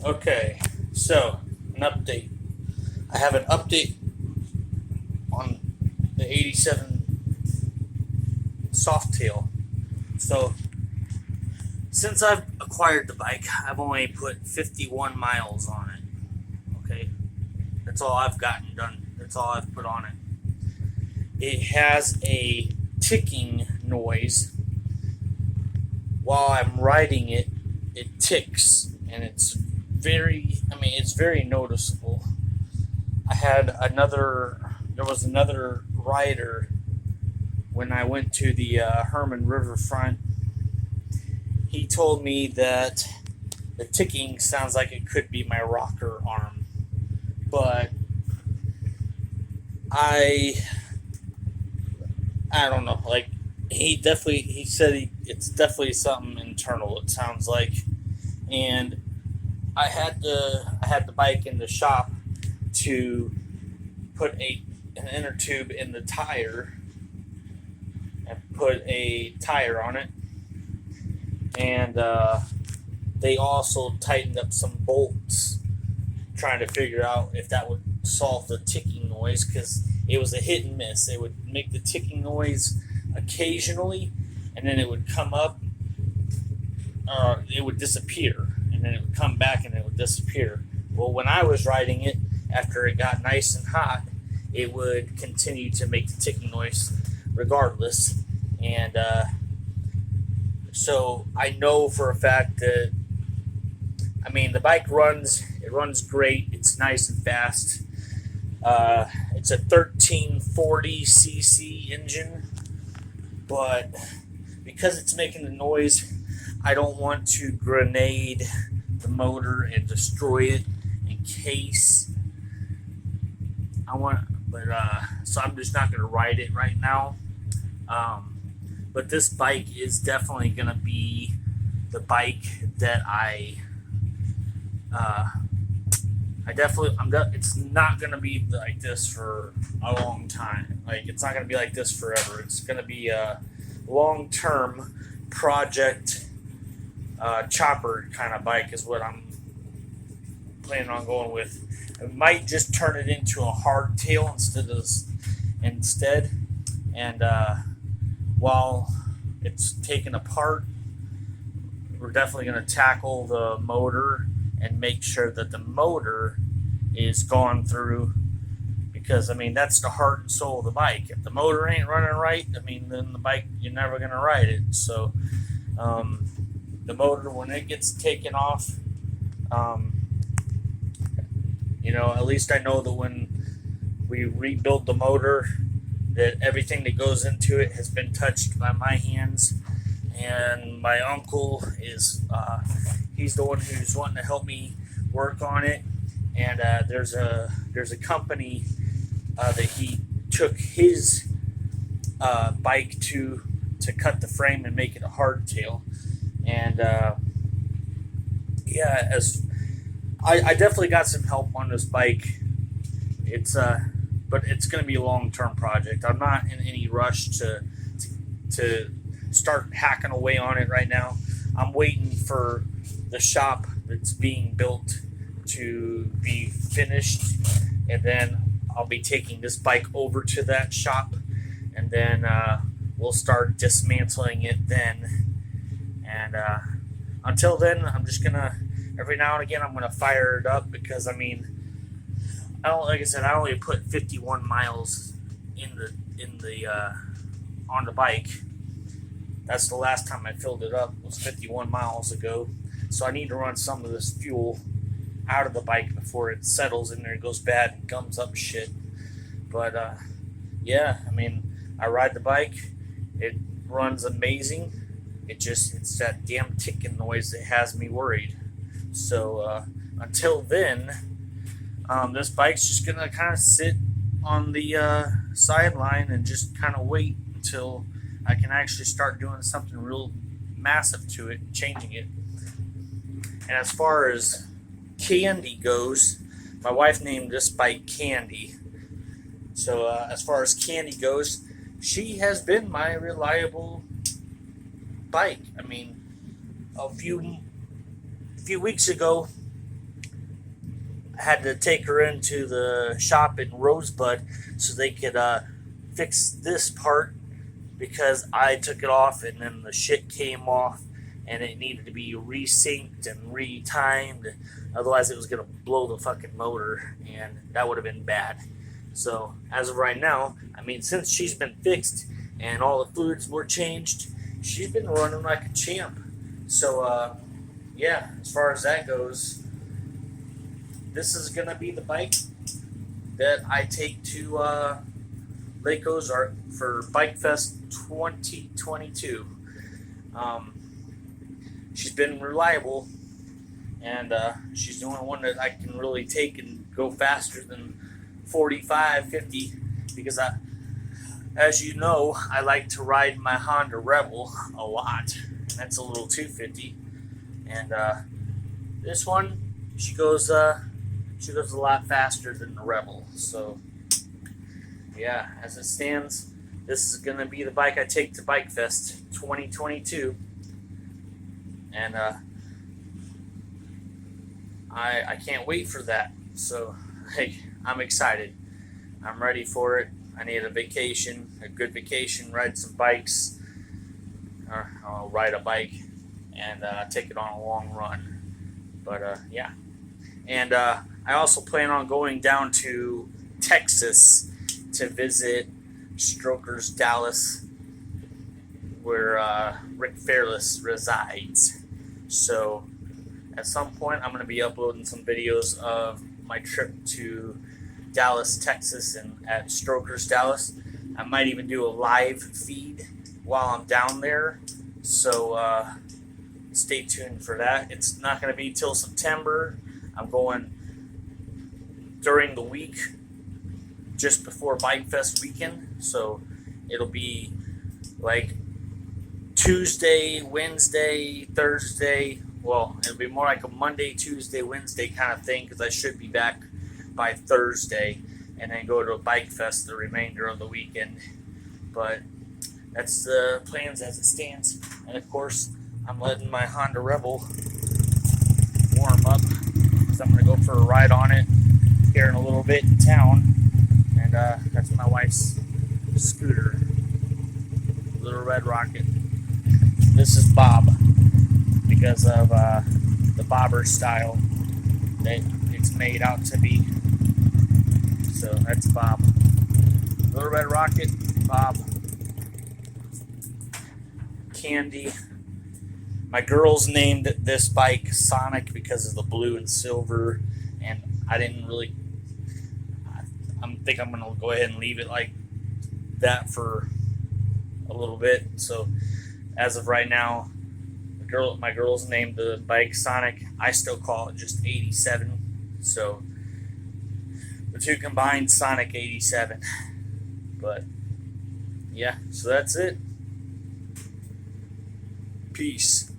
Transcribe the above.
Okay, so an update. I have an update on the 87 Softail. So, since I've acquired the bike, I've only put 51 miles on it. Okay, that's all I've gotten done. That's all I've put on it. It has a ticking noise while I'm riding it. It ticks, and it's very noticeable. There was another rider when I went to the Hermann Riverfront. He told me that the ticking sounds like it could be my rocker arm, but I I don't know. Like he said it's definitely something internal. It sounds like, and I had the bike in the shop to put an inner tube in the tire and put a tire on it, and they also tightened up some bolts, trying to figure out if that would solve the ticking noise, because it was a hit and miss. It would make the ticking noise occasionally, and then it would come up, or it would disappear, and then it would come back and it would disappear. Well, when I was riding it, after it got nice and hot, it would continue to make the ticking noise regardless. And so I know for a fact that, the bike runs great. It's nice and fast. It's a 1340cc engine, but because it's making the noise, I don't want to grenade the motor and destroy it in case so I'm just not going to ride it right now. But this bike is definitely going to be the bike that it's not going to be like this for a long time. Like, it's not going to be like this forever. It's going to be a long-term project, chopper kind of bike is what I'm planning on going with. I might just turn it into a hardtail instead. And while it's taken apart, we're definitely going to tackle the motor and make sure that the motor is gone through, because that's the heart and soul of the bike. If the motor ain't running right, then the bike, you're never going to ride it. So the motor, when it gets taken off, at least I know that when we rebuild the motor, that everything that goes into it has been touched by my hands. And my uncle is he's the one who's wanting to help me work on it. And there's a company that he took his bike to cut the frame and make it a hardtail. And I definitely got some help on this bike. But it's going to be a long-term project. I'm not in any rush to start hacking away on it right now. I'm waiting for the shop that's being built to be finished, and then I'll be taking this bike over to that shop, and then we'll start dismantling it then. And until then, I'm just gonna, every now and again, I'm gonna fire it up, because I like I said, I only put 51 miles in the on the bike. That's the last time I filled it up, was 51 miles ago. So I need to run some of this fuel out of the bike before it settles in there and goes bad and gums up shit. But I ride the bike. It runs amazing. It's that damn ticking noise that has me worried. So until then, this bike's just gonna kind of sit on the sideline and just kind of wait until I can actually start doing something real massive to it, changing it. And as far as Candy goes, my wife named this bike Candy. So as far as Candy goes, she has been my reliable bike. A few weeks ago, had to take her into the shop in Rosebud so they could fix this part, because I took it off and then the shit came off and it needed to be resynced and retimed. Otherwise, it was going to blow the fucking motor, and that would have been bad. So, as of right now, I mean, since she's been fixed and all the fluids were changed, she's been running like a champ. So, yeah, as far as that goes, this is going to be the bike that I take to Lake Ozark for Bike Fest 2022. She's been reliable, and she's the only one that I can really take and go faster than 45, 50, because as you know, I like to ride my Honda Rebel a lot. That's a little 250, and this one, she goes a lot faster than the Rebel. So yeah, as it stands, this is gonna be the bike I take to Bike Fest 2022, and I can't wait for that. So hey, I'm excited. I'm ready for it. I need a vacation, a good vacation, ride some bikes, or I'll ride a bike and take it on a long run. But yeah, and I also plan on going down to Texas to visit Strokers Dallas, where Rick Fairless resides. So at some point, I'm going to be uploading some videos of my trip to Dallas, Texas, and at Strokers Dallas. I might even do a live feed while I'm down there. So stay tuned for that. It's not going to be till September. I'm going during the week, just before Bike Fest weekend. So it'll be like Tuesday, Wednesday, Thursday. Well, it'll be more like a Monday, Tuesday, Wednesday kind of thing, because I should be back by Thursday and then go to a Bike Fest the remainder of the weekend. But that's the plans as it stands. And of course, I'm letting my Honda Rebel warm up, because I'm going to go for a ride on it here in a little bit in town. And that's my wife's scooter, Little Red Rocket. This is Bob, because of the bobber style that it's made out to be. So that's Bob. Little Red Rocket, Bob. Candy. My girls named this bike Sonic because of the blue and silver, and I didn't really. I think I'm gonna go ahead and leave it like that for a little bit. So as of right now, my girls named the bike Sonic. I still call it just 87. So the two combined, Sonic 87. But yeah, so that's it. Peace.